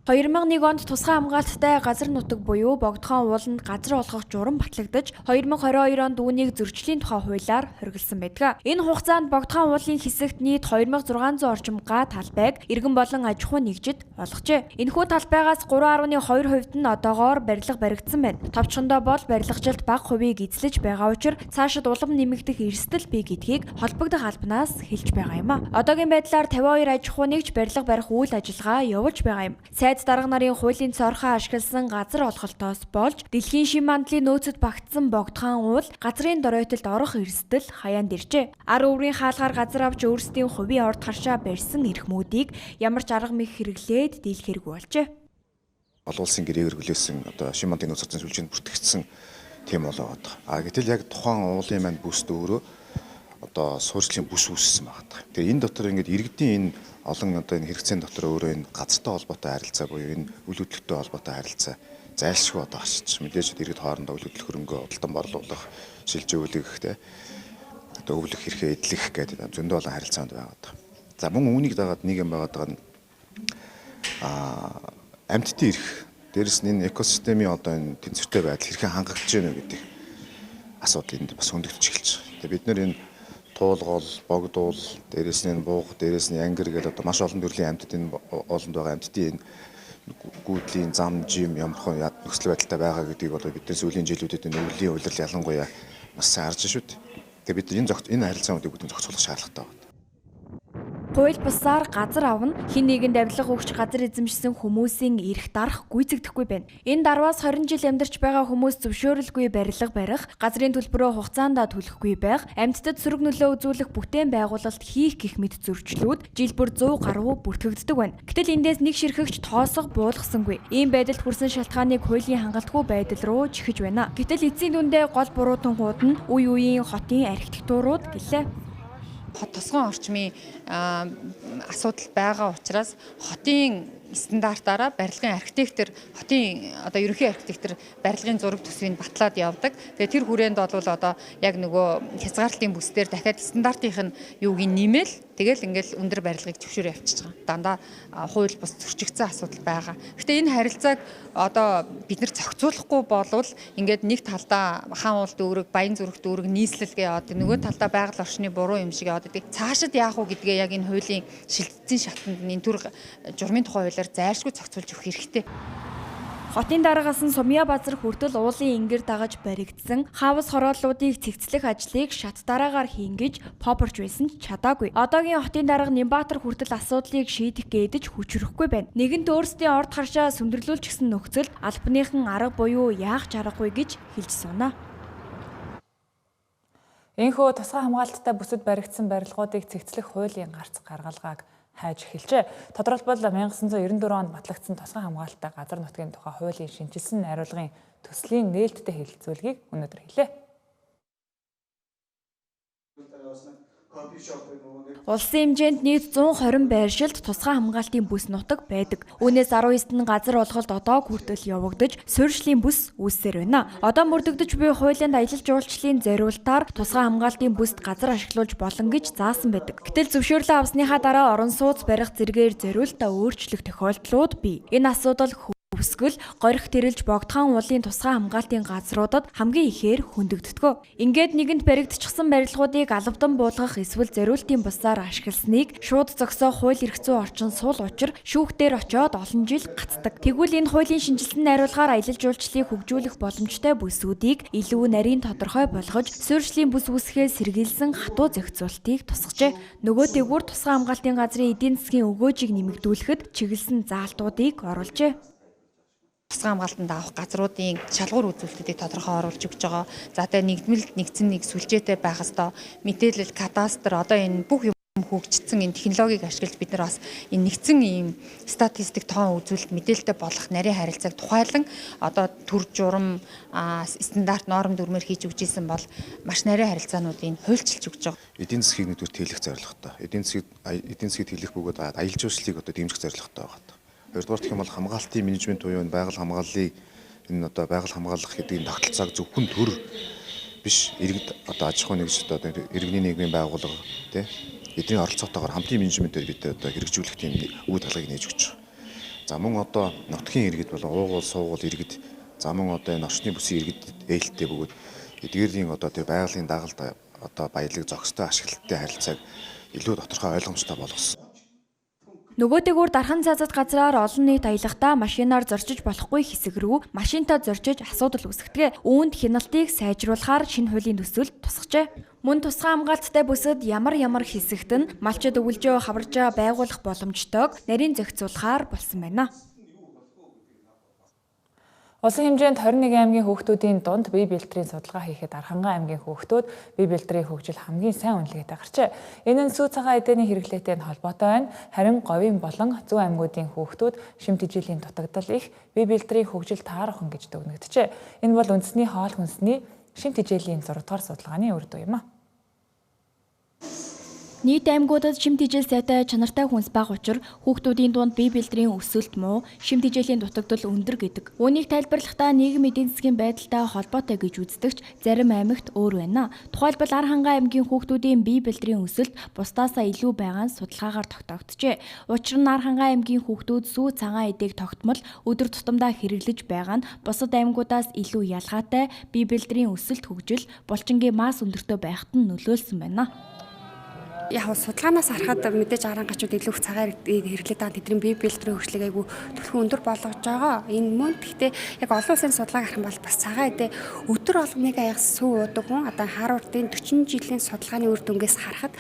2001 онд тусгай хамгаалттай газар нутаг буюу Богдхон ууланд газар олгох журам батлагдаж 2022 онд үүнийг зөрчлийн тухай хуулиар хоригдсан байдаг. Энэ хугацаанд Богдхон уулын хэсэгт нийт 2600 орчим га талбайг иргэн болон аж ахуй нэгжид олгожээ. Энэхүү талбайгаас 3.2% нь одоогоор барилга баригдсан байна. Товчхондоо бол барилгажилт бага хувийг эзлэж байгаа учраас цаашид улам нэмэгдэх эрсдэл бий гэдгийг холбогдох албанаас хэлж байгаа юм а. Одоогийн байдлаар 52 аж ахуй нэгж барилга барих үйл ажиллагаа явуулж байгаа юм. Дарга нарын хуулийн цорхоо ашигласан газар олголтоос болж дэлхийн шин мандлын нөөцөд багтсан Богдхан уул газрын доройтолд орох эрсдэл хаяанд иржээ. Ар өврийн хаалгаар газар авч өөрсдийн хувийн орд харшаа барьсан эрхмүүдийг ямар ч арга мэх хэрэглээд дийлэхэрэг болжээ. Олон улсын гэрээгээр хүлээсэн одоо шин мандлын нөөц зохицуулалтын сүлжээнд бүртгэгдсэн тийм болоод байгаа. Гэтэл яг тухайн уулын маань бүст өөрөө одоо суурьшлийн бүс үүссэн байгаа. Тэгээ энэ дотор ингээд иргэдийн энэ олон одоо энэ хэрэгцээний дотор өөрөө энэ газартай холбоотой харилцаа буюу энэ үйл хөдлөлттэй холбоотой харилцаа зайлшгүй одоо очиж мэдээж иргэд хоорондоо үйл хөдлөх хөрөнгө худалдан борлуулах, шилжүүлэх те одоо өвлөх хэрхээ эдлэх гэдэг зөндөө олон харилцаанд байгаа. За мөн үүнийг дагаад нэг юм байгаа нь амьтдын эрх дээрэс нь энэ экосистемийн одоо энэ тэнцвэртэй байдал хэрхэн хангагдж байна гэдэг асуудал энд бас хөндөгдөж эхэлж байгаа. Тэгээ бид нэр энэ туулгол, богдуул, дээрээс нь буух, дээрээс нь ангир гэдэг одоо маш олон төрлийн амьтдын олонд байгаа амьтдын энэ гүйдлийн зам, жим ямар хон нөхцөл байдалтай байгаа гэдгийг одоо бидний сүүлийн жилүүдэд энэ өвлийн улирал ялангуяа маш сайн харж шүү дээ. Тэгээ бид энэ харилцаануудыг бүгд зохицуулах шаардлагатай байна. Хууль бусаар газар авна хин нэгэнд авилга өгч газар эзэмшсэн хүмүүсийн эрх дарах гүйцэгдэхгүй байна. Энэ дарваас 20 жил амьдарч байгаа хүмүүс зөвшөөрөлгүй барилга барих, газрын төлбөрөө хугацаанд төлөхгүй байх, амьтдад сөрөг нөлөө үзүүлэх бүтээн байгуулалт хийх гэх мэт зөрчлүүд жил бүр 100 гаруй бүртгэгддэг байна. Гэтэл эндээс нэг ширхэгч тоосго буулгасангүй. Ийм байдалд хүрсэн шалтгааныг хуулийн хангалтгүй байдал руу чихэж байна. Гэтэл эцсийн дүндээ гол буруутангууд нь үе үеийн хотын архитектурууд гэлээ. Хот тосгон орчмын асуудал байгаа учраас хотын стандартаараа барилгын архитектор хотын одоо ерөнхий архитектор барилгын зураг төсвийг батлаад явдаг. Тэгээ тэр хүрээнд бол одоо яг нөгөө хязгаарлалтын бүсдээр дахиад стандартын юуг нэмэл тэгэл ингээл өндөр барилгыг зөвшөөрөө явчихж байгаа. Дандаа хууль бус зөрчигдсэн асуудал байгаа. Гэтэ энэ харилцааг одоо бид нар зохицуулахгүй болвол ингээд нэг талдаа хаан уул дүүрэг, баян зүрх дүүрэг нийслэлгээ яваад нөгөө талдаа байгаль орчны буруу юм шиг яваад идэг. Цаашид яах вэ гэдгээ яг энэ хуулийн шилжсэн шатанд энэ төр журмын тухай хуулиар зайлшгүй зохицуулж өгөх хэрэгтэй. Хотын дараагаас нь Сумья базар хүртэл уулын ингэр дагаж баригдсан хаавс хорооллуудыг цэгцлэх ажлыг шат дараагаар хийнгэж попорч байсан ч чадаагүй. Одоогийн хотын дарга Нямбатар хүртэл асуудлыг шийдэх гээдэж хүчрэхгүй байна. Нэгэнт өөрсдийн орд харшаа сүндэрлүүлж гисэн нөхцөл албаныхан арга буюу яах чаргагүй гэж хэлж сунаа. Энэхүү тусгай хамгаалттай бүсэд баригдсан барилгуудыг цэгцлэх хуулийн гарц гаргалгааг хайж эхэлжээ. Тодорхойлбол 1994 онд батлагдсан тусгай хамгаалттай газар нутгийн тухай хуулийн шинжилсэн найруулгын төслийн нээлттэй хэлэлцүүлгийг өнөөдөр хэлээ. Улсын хэмжээнд нийт 120 байршилд тусгай хамгаалтын бүс нутаг байдаг. Үүнээс 19-т нь газар олголт одоо хүртэл явагдаж, суурьшлийн бүс үүссээр байна. Одоо мөрдөгдөж буй хуулинд аялал жуулчлалын зориултаар тусгай хамгаалтын бүст газар ашиглуулж болно гэж заасан байдаг. Гэтэл зөвшөөрлөө авсныхаа дараа орон сууц барих зэрэгээр зориултаа өөрчлөх тохиолдлууд бий. Энэ асуудал Өсгөл горих тэрэлж Богдхан уулын тусгай хамгаалтын газруудад хамгийн ихээр хөндөгддгөө. Ингээд нэгэнт баригдчихсан барилгуудыг алавдан буулгах эсвэл зориултын бусаар ашигласныг шууд зогсоох хууль эрх зүйн орчин сул учир шүүхтээр очиод олон жил гацдаг. Тэгвэл энэ хуулийн шинжилсэн найруулгаар аялал жуулчлалыг хөгжүүлэх боломжтой бүсүүдийг илүү нарийн тодорхой болгож суурьшлийн бүс үүсгэхээс сэргийлсэн хатуу зохицуултыг тусгажээ. Нөгөө дээгүүр тусгай хамгаалтын газрын эдийн засгийн өгөөжийг нэмэгдүүлэхэд чиглэсэн заалтуудыг оруулжээ. тусгай хамгаалтанд авах газруудын шалгуур үзүүлэлтүүдийг тодорхой оруулж өгч байгаа. За тэгээ нэгдмэл нэгдсэн нэг сүлжээтэй байх ёстой. Мэдээлэл, кадастр одоо энэ бүх юм хөгжсөн энэ технологиг ашиглаж бид нар бас энэ нэгдсэн ийм статистик тоон үзүүлэлт мэдээлэлтэй болох нарийн харилцааг тухайлан одоо төр журам стандарт норм дүрмээр хийж өгч исэн бол маш нарийн харилцаануудыг хуульчилж өгч байгаа. Эдийн засгийг нэгдүгээр тэлэх зорилготой. Эдийн засгийг тэлэх бөгөөд аялал жуулчлалыг одоо дэмжих зорилготой байгаа. Хоёрдугаар гэх юм бол хамгаалтын менежмент буюу энэ байгаль хамгааллыг энэ одоо байгаль хамгаалах гэдэг тогтолцоог зөвхөн төр биш иргэд одоо аж ахуй нэгж одоо иргэний нийгмийн байгууллага тий эдний оролцоотойгоор хамтын менежментээр бид одоо хэрэгжүүлэх тийм үе талгыг нээж өгч байгаа. За мөн одоо нутгийн иргэд бол уугуул суугуул иргэд за мөн одоо энэ орчны бүсийн иргэд ээлтэй бөгөөд эдгээрийн одоо тэр байгалийн дагалд одоо баялаг зохистой ашиглалттай харилцааг илүү тодорхой ойлгомжтой болгосон. Нөгөөтэйгүр дархан цаазад газраар олон нийт аялахдаа машинаар зорчиж болохгүй хэсэг рүү машинтаа зорчиж асуудал үүсгэдэг. Үүнд хяналтыг сайжруулахаар шинэ хуулийн төсөлд тусгажээ. Мөн тусгай хамгаалттай бүсэд ямар хэсэгт нь малчид өвлжөө хаваржаа байгуулах боломжтойг нарийн зохицуулахаар болсон байна. Улсын хэмжээнд 21 аймгийн хүүхдүүдийн дунд бие бэлтрийн судалгаа хийхэд Архангай аймгийн хүүхдүүд бие бэлтрийн хөгжил хамгийн сайн үнэлгээтэй гарчээ. Энэ нь сүү цагаан эдэний хэрэглээтэй холбоотой байна. Харин говийн болон зүүн аймгуудын хүүхдүүд шимт ижилийн дутагдал их, бие бэлтрийн хөгжил таархан гэж дүгнэгджээ. Энэ бол үндэсний хоол хүнсний шимт ижилийн 6 дугаар судалгааны үр дүн юм а. Нийт аймагуудад шимт ижил сайтай чанартай хүнс бага учир хүүхдүүдийн дунд бие бэлтрийн өсөлт муу, шимт ижилийн дутагдал өндөр гэдэг. Үүнийг тайлбарлахдаа нийгэм эдийн засгийн байдалтай холбоотой гэж үздэгч зарим аймагт өөр байна. Тухайлбал Архангай аймгийн хүүхдүүдийн бие бэлтрийн өсөлт бусдаасаа илүү байгаа нь судалгаагаар тогтоогджээ. Учир нь Архангай аймгийн хүүхдүүд сүү цагаан эдээг тогтмол өдөр тутамдаа хэрэглэж байгаа нь бусад аймагуудаас илүү ялгаатай бие бэлтрийн өсөлт хөгжил булчингийн мас өндөртөө байхад нь нөлөөлсөн байна. Яг судалгаанаас харахад мэдээж арангачууд илүү их цагаан хэрэглээд байгаа тэдний бие бэлтрийн хөгжлийг айгүй төлхөн өндөр болгож байгаа. Энэ мөн гэхдээ яг олон улсын судалгааг харах юм бол бас цагаан эдээ өдөр болгоныг аягаас сүү уудаг хүн одоо Харвардын 40 жилийн судалгааны үр дүнгээс харахад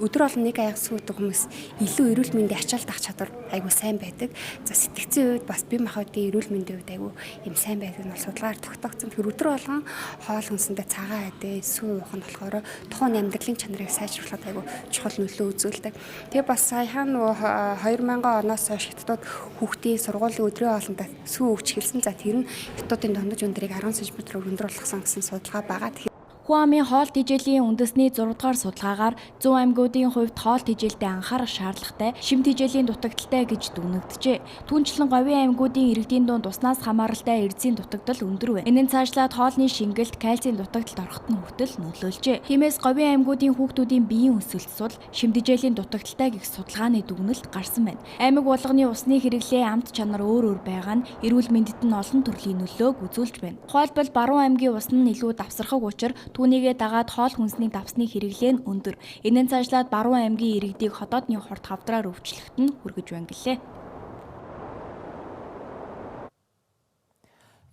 өдөр болгоныг аягаас сүү уудаг хүмүүс илүү эрүүл мэндийн ачаалт авах чадвар айгүй сайн байдаг. За сэтгцийн үед бас бие махбодын эрүүл мэндийн үед айгүй юм сайн байдаг нь бол судалгаагаар тогтоогдсон. Тэр өдөр болгон хоол хүнсэндээ цагаан эдээ сүү уух нь болохоор тухайн амьдралын чанарыг сайжруулахад айгүй чухал нөлөө үзүүлдэг. Тэгээ бас саяхан 2000 оноос хойш хятадууд хүүхдийн сургуулийн өдрийн хоолндоо сүү өгч хэлсэн. За тэр нь хятадуудын дундаж өндрийг 10 см өндөр болгосон гэсэн судалгаа байгаа. Хуамын хоол тэжээлийн үндэсний 6 дугаар судалгаагаар зүүн аймагуудын хувьд хоол тэжээлтэй анхаарах шаардлагатай, шимт тэжээлийн дутагдaltaй гэж дүгнэгджээ. Түүнчлэн говийн аймагуудын иргэдийн дунд уснаас хамааралтай эрдэсийн дутагдал өндөр байна. Энэ нь цаашлаад хоолны шингэлт, кальцийн дутагдалд ороход нь хүртэл нөлөөлжээ. Тиймээс говийн аймагуудын хүүхдүүдийн биеийн өсөлт сул, шимт тэжээлийн дутагдaltaй гэх судалгааны дүгнэлт гарсан байна. Аймаг болгоны усны хэрэглээ амт чанар өөр байгаа нь эрүүл мэндэд нь олон төрлийн нөлөөг үзүүлж байна. Тухайлбал Баруун аймгийн ус нь илүү давсархаг учраас түүнийгээ дагаад хоол хүнсний давсны хэрэглээ нь өндөр. Энэ нь цаашлаад Баруун аймгийн иргэдийг хотоодны хорт хавдраар өвчлөхөд нь хүргэж байна гэлээ.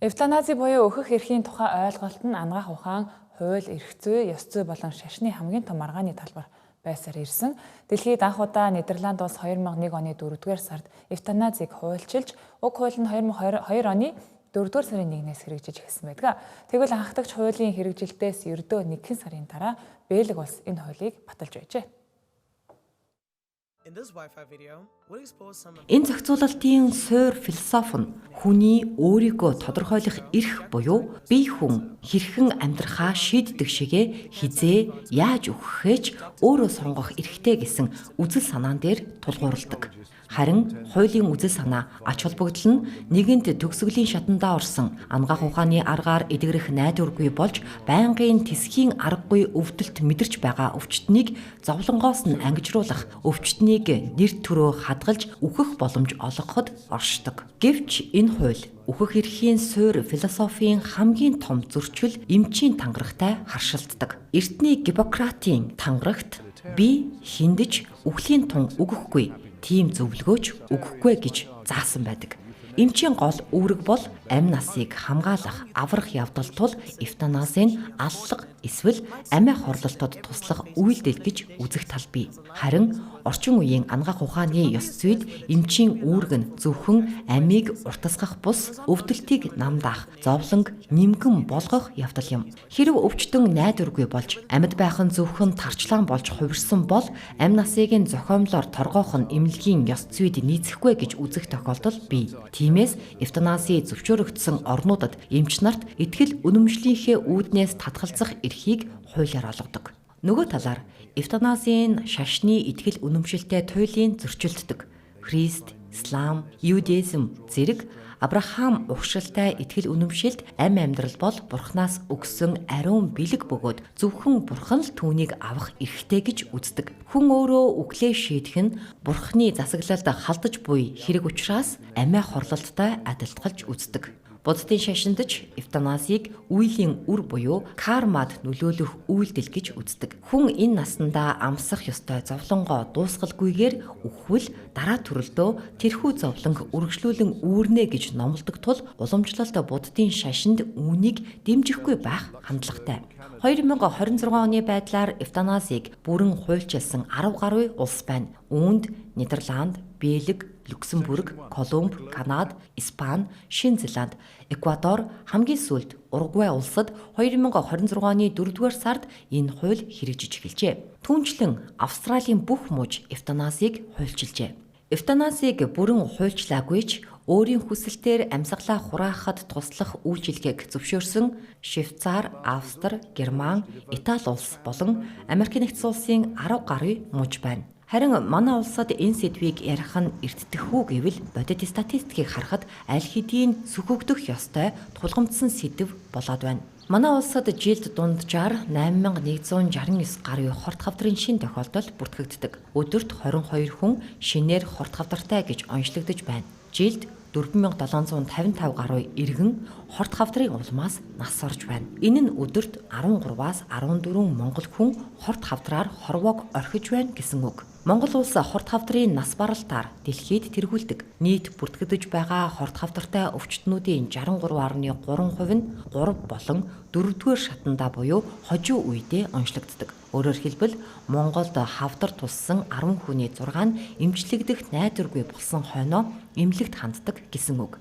Эвтанази буюу өөхөх эрхийн тухай ойлголт нь анагаах ухаан, хууль, эрх зүй, ёс зүй болон шашны хамгийн том аргааны талбар байсаар ирсэн. Дэлхийд анх удаа Нидерланд улс 2001 оны 4-р сард эвтаназиг хуульчилж, уг хууль нь 2002 оны 4-р сарын 1-ээс хэрэгжиж эхэлсэн байдаг. Тэгвэл анхдагч хуулийн хэрэгжилтээс ердөө 1 сарын дараа Бельги улс энэ хуулийг баталж байжээ. Энэ зохицуулалтын суур философи нь хүний өөрийгөө тодорхойлох эрх буюу бие хүн хэрхэн амьдрахаа шийддэг шигээ хизээ яаж өгөхөөч өөрөө сонгох эрхтэй гэсэн үзэл санаан дээр тулгуурладаг. Харин хуулийн үзэл санаа ач холбогдол нь нэгэнд төгсгөлийн шатандаа орсон анагаах ухааны аргаар эдгэрэх найдваргүй болж байнгын тэсхийн аргагүй өвдөлт мэдэрч байгаа өвчтнийг зовлонгоос нь ангижруулах, өвчтнийг нэр төрөө хадгалж үхэх боломж олгоход оршдог. Гэвч энэ хууль үхэх эрхийн суур философийн хамгийн том зөрчил эмчийн тангарагтай харшилддаг. Эртний Гиппократийн тангарагт би хиндэж үхлийн тун үгэхгүй тийм зөвлөгөөч өгөхгүй гэж заасан байдаг. Эмчийн гол үүрэг бол амь насыг хамгаалах, аврах явдал тул эвтаназийн аллах эсвэл амиа хорлолтод туслах үйлдэл гэж үзэх тал бий. Харин орчин үеийн анагаах ухааны ёс зүйд эмчийн үүрэг нь зөвхөн амийг уртасгах бус өвдөлтийг намдаах, зовлонг нимгэн болгох явдал юм. Хэрв өвчтөн найдваргүй болж амьд байх нь зөвхөн тарчлаан болж хувирсан бол амь насыг нь зохиомлоор торгоох нь эмнэлгийн ёс зүйд нийцэхгүй гэж үзэх тохиолдол бий. Тиймээс эвтанази зөвшөөрөгдсөн орнуудад эмч нарт итгэл үнэмшлийнхээ үүднээс татгалзах эрхийг хуулиар олгодог. Нөгөө талаар эвтаназийн шашны итгэл үнэмшилтэй туйлын зөрчилддөг. Христ, Ислам, Иудаизм зэрэг Авраам угшралтай итгэл үнэмшилд амь амьдрал бол Бурханаас өгсөн ариун бэлэг бөгөөд зөвхөн Бурхан л түүнийг авах эрхтэй гэж үздэг. Хүн өөрөө үглээ шийдэх нь Бурханы засаглалд халдаж буй хэрэг учраас амиа хорлолттой адилтгалж үздэг. Буддын шашинд ч эвтаназийг үеийн үр буюу кармад нөлөөлөх үйлдэл гэж үздэг. Хүн энэ наснда амсах ёстой зовлонгоо дуусгалгүйгээр өгвөл дараа төрөлдөө тэрхүү зовлонг үргэлжлүүлэн үүрнэ гэж номлодог тул уламжлалт Буддын шашинд үүнийг дэмжихгүй байх хандлагатай. 2026 оны байдлаар эвтаназийг бүрэн хуульчилсан 10 гаруй улс байна. Үүнд Нидерланд, Бельги, Люксембург, Колумб, Канада, Испани, Шинэ Зеланд, Эквадор хамгийн сүүлд Уругвай улсад 2026 оны 4-р сард энэ хууль хэрэгжиж эхэлжээ. Түүнчлэн Австралийн бүх мужи эвтаназийг хуульчилжээ. Эвтаназийг бүрэн хуульчлаагүй ч өөрийн хүсэлтээр амьсгалаа хураахад туслах үйлчилгээг зөвшөөрсөн Швейцар, Австри, Герман, Итали улс болон Америк нэгдсэн улсын 10 гаруй мужи байна. Харин манай улсад энэ сэдвийг ярих нь эртдэх үү гэвэл бодит статистикийг харахад аль хэдийн сөхөгдөх ёстой тулгамдсан сэдв болоод байна. Манай улсад жилд дунджаар 8169 гаруй хорт хавдрын шин тохиолдол бүртгэгддэг. Өдөрт 22 хүн шинээр хорт хавдартай гэж онцлогдож байна. Жилд 4755 гаруй иргэн хорт хавдрын улмаас нас орж байна. Энэ нь өдөрт 13-аас 14 монгол хүн хорт хавдраар хорвоог орхиж байна гэсэн үг. Монгол улс хорт хавдрын нас баралтаар дэлхийд тэргүүлдэг. Нийт бүртгэгдэж байгаа хорт хавдартай өвчтнүүдийн 63.3% нь 3 болон 4-р шатанда буюу хожуу үедээ онцлогддог. Өөрөөр хэлбэл Монголд хавдар туссан 10 хүний 6 нь эмчлэгдэх найдваргүй болсон хойноо эмнэлэгт ханддаг гэсэн үг.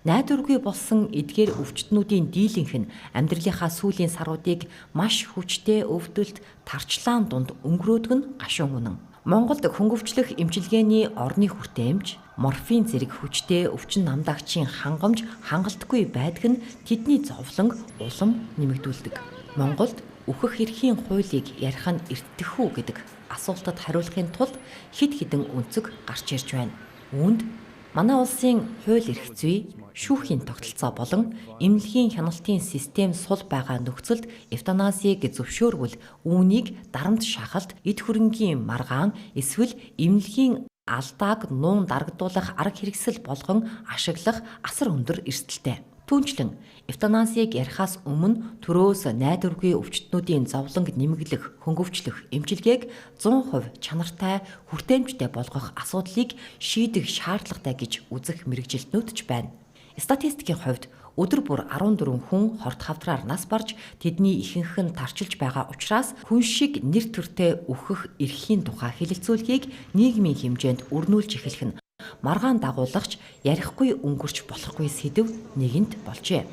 Найдваргүй болсон эдгээр өвчтнүүдийн дийлэнх нь амьдралынхаа сүүлийн саруудыг маш хүчтэй өвдөлт, тарчлаан дунд өнгөрөөдөг нь гашуун үнэн. Монголд хөнгөвчлөх эмчилгээний орны хүртээмж, морфин зэрэг хүчтэй өвчин намдаагчийн хангамж хангалтгүй байдаг нь тэдний зовлон, улам нэмэгдүүлдэг. Монголд өөхөх эрхийн хуулийг ярих нь эртдэх үү гэдэг асуултад хариулахын тулд хэд хэдэн өнцөг гарч ирж байна. Үүнд манай улсын хууль эрх зүй, шүүхийн тогтолцоо болон эмнэлгийн хяналтын систем сул байгаа нөхцөлд эвтаназийг зөвшөөрвөл үүнийг дарамт шахалт, эд хөрөнгийн маргаан эсвэл эмнэлгийн алдааг нуун дарагдуулах арга хэрэгсэл болгон ашиглах асар өндөр эрсдэлтэй. Түүнчлэн эвтаназийг ярихаас өмнө төрөөс найдваргүй өвчтнүүдийн зовлонг нэмэглэх, хөнгөвчлөх эмчилгээг 100% чанартай, хүртээмжтэй болгох асуудлыг шийдэх шаардлагатай гэж үзэх мэргэжилтнүүд ч байна. Статистикийн хувьд өдөр бүр 14 хүн хорт хавдраар нас барж тэдний ихэнх нь тарчилж байгаа учраас хүн шиг нэр төртэй өөхөх эрхийн тухай хэлэлцүүлгийг нийгмийн хэмжээнд өрнүүлж эхлэх нь маргаан дагуулагч ярихгүй өнгөрч болохгүй сэдв нэгэнт болжээ.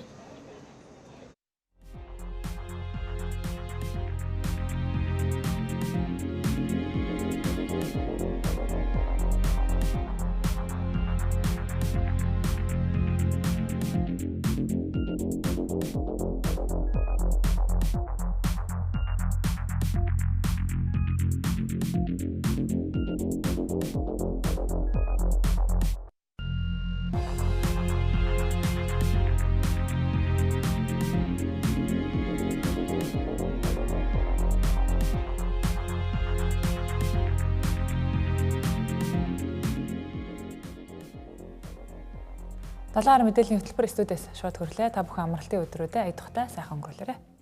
Далаар мэдээллийн хөтөлбөр студиэс шууд хөрлөө. Та бүхэн амралтын өдрүүдэд ая тухтай сайхан өнгөрүүлээрэй.